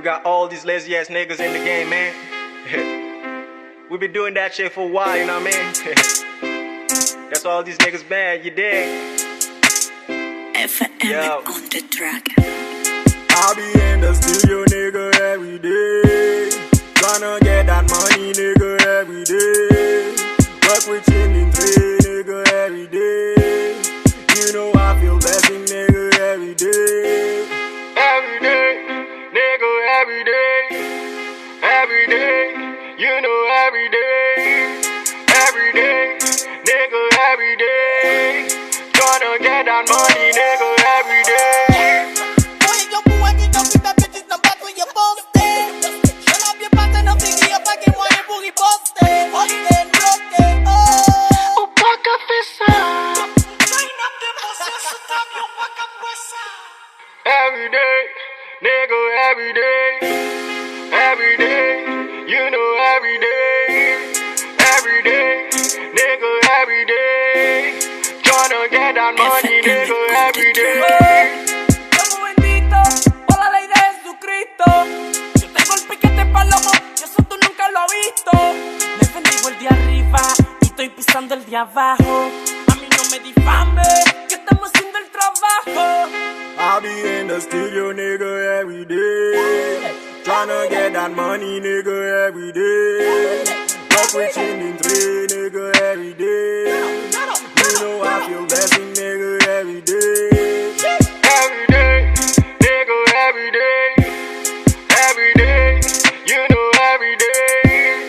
We got all these lazy ass niggas in the game, man. We been doing that shit for a while, you know what I mean? That's why all these niggas bad, you dig? FM on the track. I be in the studio, nigga, every day. Tryna get that money, nigga, every day. Work with chin in three, nigga, every day. You know I feel blessing, nigga, every day. Every day, nigga, every day. Every day, you know every day. Every day, nigga, every day. Tryna get that money, nigga, every day. Every day, nigga, every day. Every day, you know every day. Every day, nigga, every day. Tryna get that money, nigga, every day. Dios bendito, por la ley de Jesucristo. Yo tengo el piquete palomo, y eso tú nunca lo has visto. Me bendigo el de arriba y estoy pisando el de abajo. A mí no me difame, que estamos haciendo el trabajo. I be in the studio, nigga, every day. Tryna get that money, nigga, every day. Work with chin in three, nigga, every day. You know I feel blessing, nigga, every day. Every day, nigga, every day. Every day, you know every day.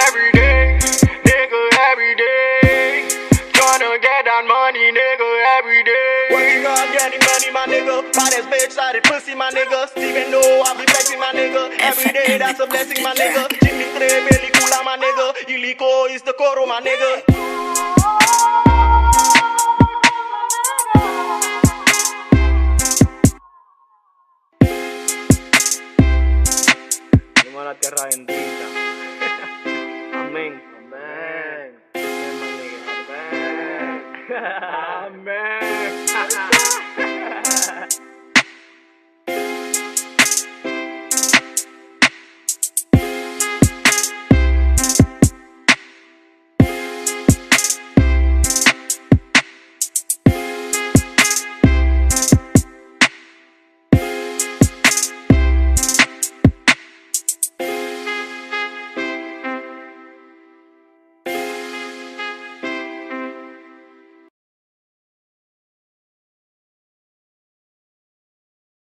Every day, nigga, every day. Tryna get that money, nigga, every day. Working hard, getting money, my nigga. Baddest bitch, side pussy, my nigga. Steven, no, I be flexing, my nigga. Every day, that's a blessing, my nigga. Jimmy Tre, Belly Kula, my nigga. Iliko is the coro, my nigga. Vamos a la tierra bendita. Amén. Amén. Amén. Amén.